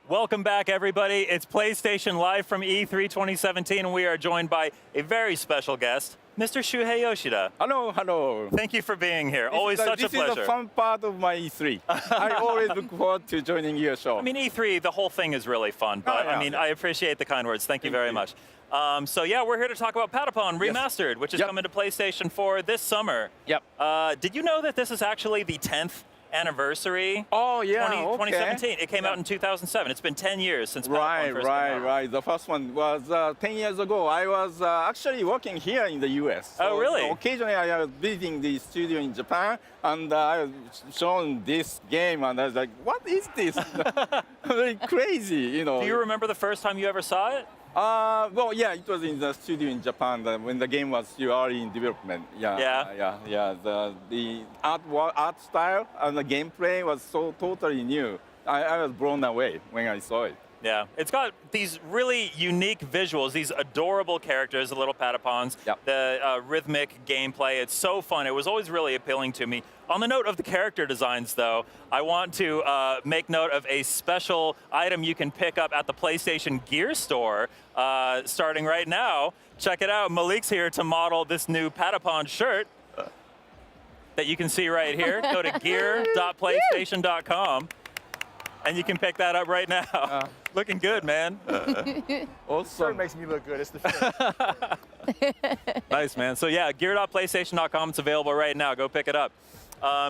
Welcome back, everybody. It's PlayStation Live from E3 2017, and we are joined by a very special guest, Mr. Shuhei Yoshida. Hello, hello. Thank you for being here. Always such a pleasure. This is the fun part of my E3. I always look forward to joining your show. I mean, E3, the whole thing is really fun, but I appreciate the kind words. Thank you very much. So yeah, we're here to talk about Patapon Remastered, which is coming to PlayStation 4 this summer. Yep. Did you know that this is actually the 10th anniversary? Oh yeah, 2017. It came out in 2007. It's been 10 years since Patapon first came out. Right. The first one was 10 years ago. I was actually working here in the U.S. Oh, really? So occasionally I was visiting the studio in Japan, and I was shown this game, and I was like, "What is this?" Very crazy, you know. Do you remember the first time you ever saw it? Well, yeah, it was in the studio in Japan when the game was still early in development. Yeah. The art style and the gameplay was so totally new. I was blown away when I saw it. Yeah, it's got these really unique visuals, these adorable characters, the little Patapons, the rhythmic gameplay. It's so fun. It was always really appealing to me. On the note of the character designs, though, I want to make note of a special item you can pick up at the PlayStation Gear Store starting right now. Check it out. Malik's here to model this new Patapon shirt that you can see right here. Go to gear.playstation.com. And you can pick that up right now. Looking good, man. Also, it makes me look good. It's the fit. Nice, man. So yeah, gear.playstation.com. It's available right now. Go pick it up.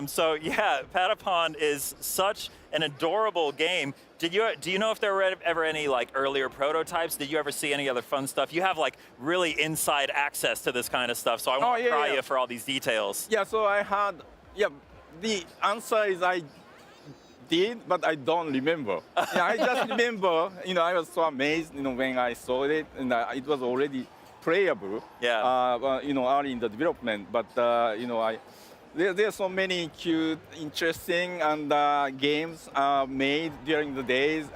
So yeah, Patapon is such an adorable game. Do you know if there were ever any like earlier prototypes? Did you ever see any other fun stuff? You have like really inside access to this kind of stuff, so I won't pry you for all these details. Yeah, so I had, the answer is I did, but I don't remember. I just remember, I was so amazed, when I saw it, and it was already playable. Yeah. Early in the development, but there are so many cute, interesting, and games made during the days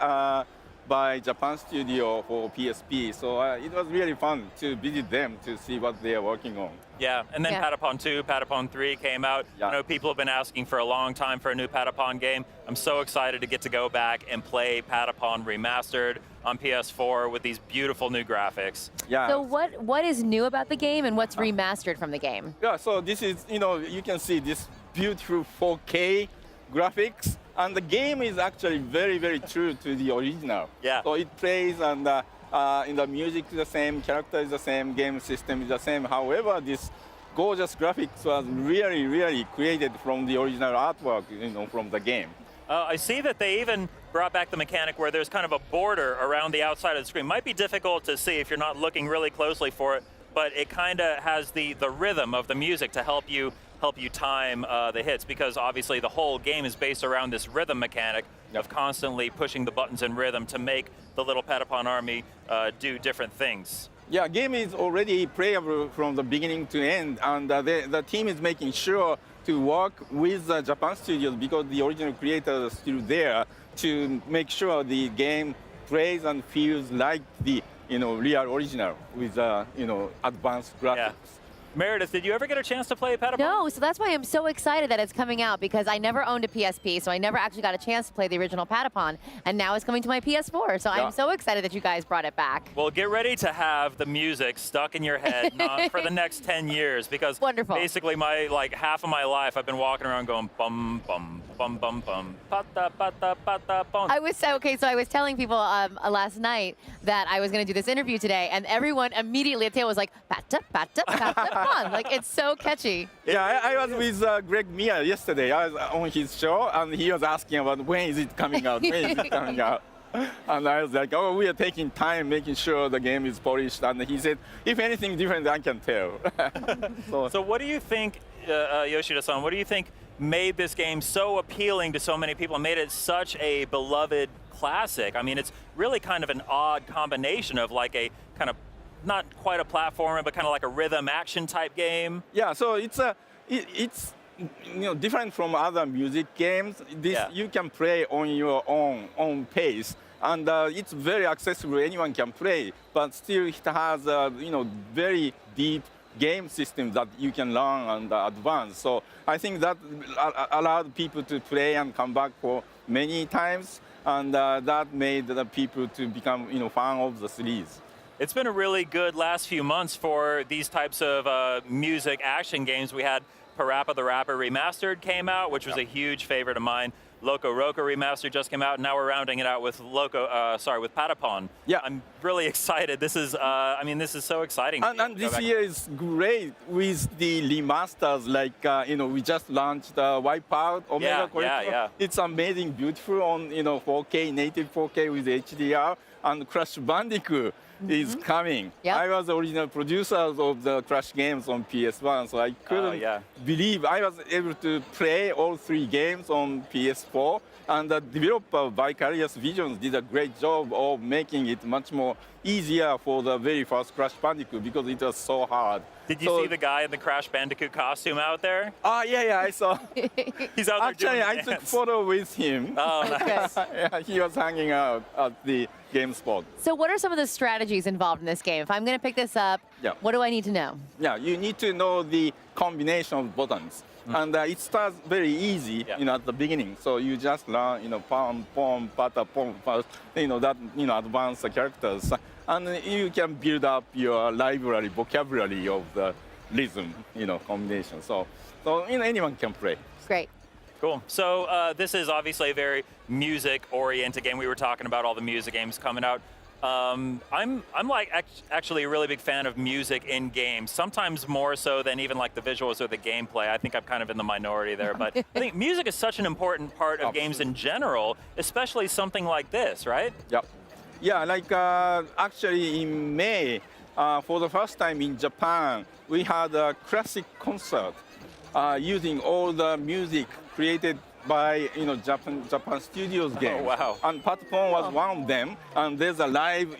by Japan studio for PSP. So it was really fun to visit them to see what they are working on. Yeah, and then Patapon 2, Patapon 3 came out. Yeah. I know people have been asking for a long time for a new Patapon game. I'm so excited to get to go back and play Patapon Remastered on PS4 with these beautiful new graphics. Yeah. So what is new about the game, and what's remastered from the game? Yeah, so this is, you can see this beautiful 4K graphics, and the game is actually very, very true to the original. Yeah. So it plays, and in the music is the same, character is the same, game system is the same. However, this gorgeous graphics was really, really created from the original artwork, from the game. I see that they even brought back the mechanic where there's kind of a border around the outside of the screen. Might be difficult to see if you're not looking really closely for it, but it kind of has the rhythm of the music to help you time the hits, because obviously the whole game is based around this rhythm mechanic of constantly pushing the buttons in rhythm to make the little Patapon army do different things. Yeah, game is already playable from the beginning to end, and the team is making sure to work with the Japan studios, because the original creator is still there, to make sure the game plays and feels like the real original with advanced graphics. Yeah. Meredith, did you ever get a chance to play Patapon? No, so that's why I'm so excited that it's coming out, because I never owned a PSP, so I never actually got a chance to play the original Patapon, and now it's coming to my PS4, so I'm so excited that you guys brought it back. Well, get ready to have the music stuck in your head for the next 10 years, because basically half of my life I've been walking around going bum bum bum bum bum pata pata pata bum. I was telling people last night that I was going to do this interview today, and everyone immediately at the table was like pata pata pata. Like, it's so catchy. Yeah, I was with Greg Mia yesterday. I was on his show, and he was asking about when is it coming out, when is it coming out. And I was like, we are taking time making sure the game is polished. And he said, if anything different, I can tell. So what do you think, Yoshida-san, what do you think made this game so appealing to so many people and made it such a beloved classic? I mean, it's really kind of an odd combination of like a kind of not quite a platformer, but kind of like a rhythm action type game. Yeah, so it's different from other music games. You can play on your own pace, and it's very accessible. Anyone can play, but still it has very deep game system that you can learn and advance. So I think that allowed people to play and come back for many times, and that made the people to become fan of the series. It's been a really good last few months for these types of music action games. We had Parappa the Rapper Remastered came out, which was a huge favorite of mine. Loco Roco Remastered just came out, and now we're rounding it out with with Patapon. Yeah, I'm really excited. This is, this is so exciting. And this year is great with the remasters. Like we just launched Wipeout Omega Collection. Yeah. It's amazing, beautiful on 4K, native 4K with HDR, and Crash Bandicoot is coming. Yep. I was the original producer of the Crash games on PS1, so I couldn't believe I was able to play all 3 games on PS4. And the developer Vicarious Visions did a great job of making it much more easier for the very first Crash Bandicoot because it was so hard. Did you see the guy in the Crash Bandicoot costume out there? Yeah, I saw. He's out there Actually, doing I took photo with him. Oh, nice. Yeah, he was hanging out at the game spot. So what are some of the strategies involved in this game? If I'm going to pick this up, what do I need to know? Yeah, you need to know the combination of buttons. And it starts very easy, at the beginning. So you just learn, pom, pom, pata, pom, first, advanced characters. And you can build up your library, vocabulary of the rhythm, combination. So anyone can play. Great. Cool. So this is obviously a very music-oriented game. We were talking about all the music games coming out. I'm actually a really big fan of music in games, sometimes more so than even like the visuals or the gameplay. I think I'm kind of in the minority there, but I think music is such an important part of games in general, especially something like this, right? Yep. Yeah, like actually in May, for the first time in Japan, we had a classic concert using all the music created by Japan Studios games. Oh, wow. And Patapon was one of them. And there's a live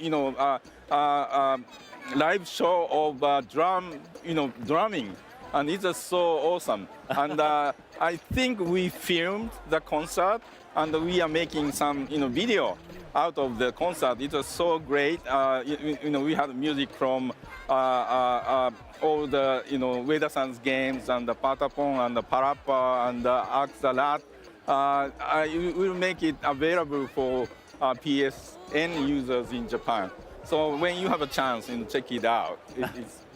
live show of drumming, and it's just so awesome. And I think we filmed the concert, and we are making some video out of the concert. It was so great. We had music from all the Ueda-san's games, and the Patapon and the Parappa and the Axalat. We will make it available for PSN users in Japan. So when you have a chance, check it out.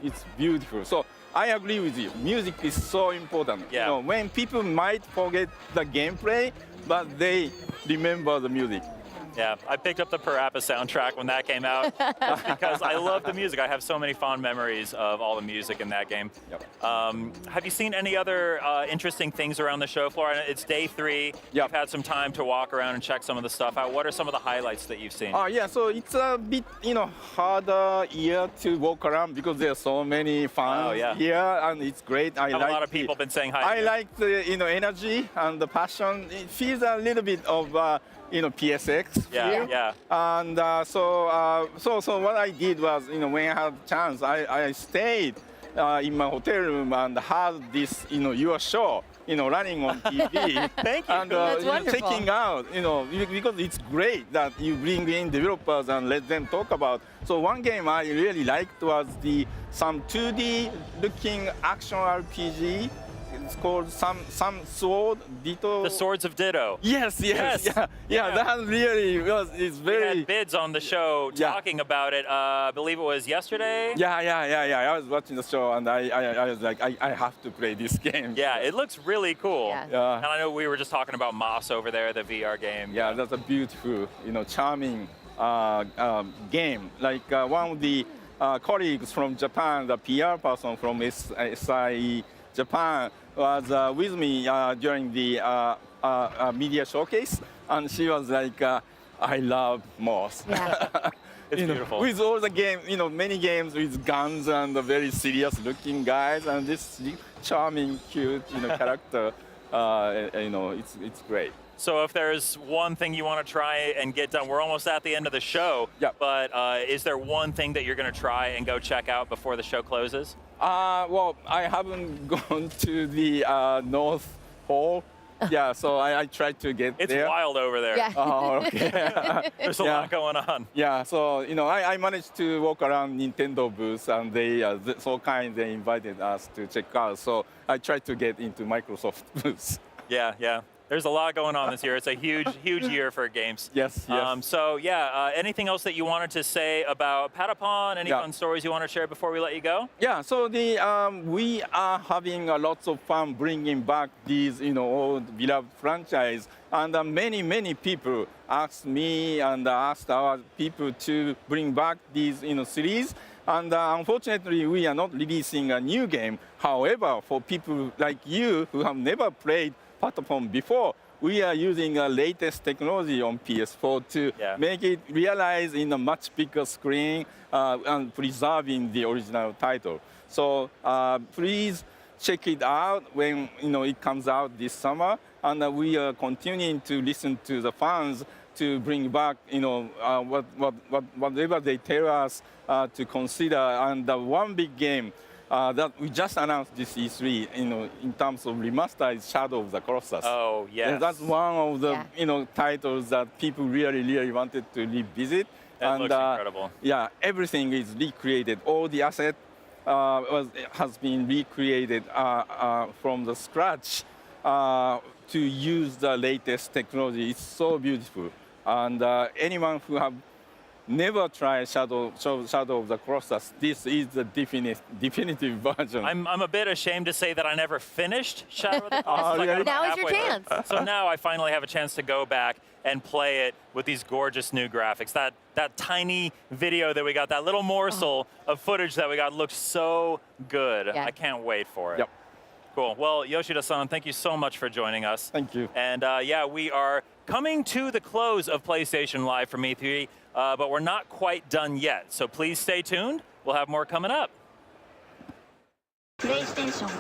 It's beautiful. So I agree with you. Music is so important. Yeah. When people might forget the gameplay, but they remember the music. Yeah, I picked up the Parappa soundtrack when that came out just because I love the music. I have so many fond memories of all the music in that game. Yep. Have you seen any other interesting things around the show floor? It's day 3. Yep. You've had some time to walk around and check some of the stuff out. What are some of the highlights that you've seen? Yeah, so it's a bit, harder year to walk around because there are so many fans here, and it's great. A lot of people been saying hi. I like the energy and the passion. It feels a little bit of PSX. Yeah. And so what I did was, when I had a chance, I stayed in my hotel room and had this, your show, running on TV. Thank you. And checking out, because it's great that you bring in developers and let them talk about. So one game I really liked was some 2D looking action RPG. It's called some Sword Ditto. The Swords of Ditto. Yes. Yeah. That really is very. We had bids on the show talking about it. I believe it was yesterday. Yeah. I was watching the show and I was like, I have to play this game. Yeah, it looks really cool. Yeah. And I know we were just talking about Moss over there, the VR game. Yeah, that's a beautiful, charming game. Like one of the colleagues from Japan, the PR person from SIE Japan, was with me during the media showcase, and she was like, I love Moss. Yeah. It's beautiful. With all the games, many games with guns and very serious looking guys, and this charming, cute, character, it's great. So if there's one thing you want to try and get done, we're almost at the end of the show, but is there one thing that you're going to try and go check out before the show closes? Well, I haven't gone to the North Pole. Yeah, so I tried to get it's there. It's wild over there. Yeah. Oh, okay. There's a lot going on. Yeah, so, I managed to walk around Nintendo booths, and they invited us to check out. So I tried to get into Microsoft booths. Yeah. There's a lot going on this year. It's a huge, huge year for games. Yes, yes. So yeah, anything else that you wanted to say about Patapon? Any fun stories you want to share before we let you go? Yeah, so we are having lots of fun bringing back these, old beloved franchise. And many people asked me and asked our people to bring back these, series. And unfortunately, we are not releasing a new game. However, for people like you who have never played Patapon before, we are using the latest technology on PS4 to make it realize in a much bigger screen and preserving the original title. So please check it out when it comes out this summer, and we are continuing to listen to the fans to bring back whatever they tell us to consider. And one big game that we just announced this E3, in terms of remastered is Shadow of the Colossus. Oh, yes. And that's one of the, titles that people really wanted to revisit. That looks incredible. Yeah, everything is recreated. All the asset has been recreated from the scratch to use the latest technology. It's so beautiful. And anyone who have never tried Shadow of the Colossus, this is the definitive version. I'm a bit ashamed to say that I never finished Shadow of the Colossus. Now is your chance. So now I finally have a chance to go back and play it with these gorgeous new graphics. That tiny video that we got, that little morsel of footage that we got looks so good. Yeah. I can't wait for it. Yep. Cool. Well, Yoshida-san, thank you so much for joining us. Thank you. And yeah, we are coming to the close of PlayStation Live from E3, but we're not quite done yet. So please stay tuned. We'll have more coming up. PlayStation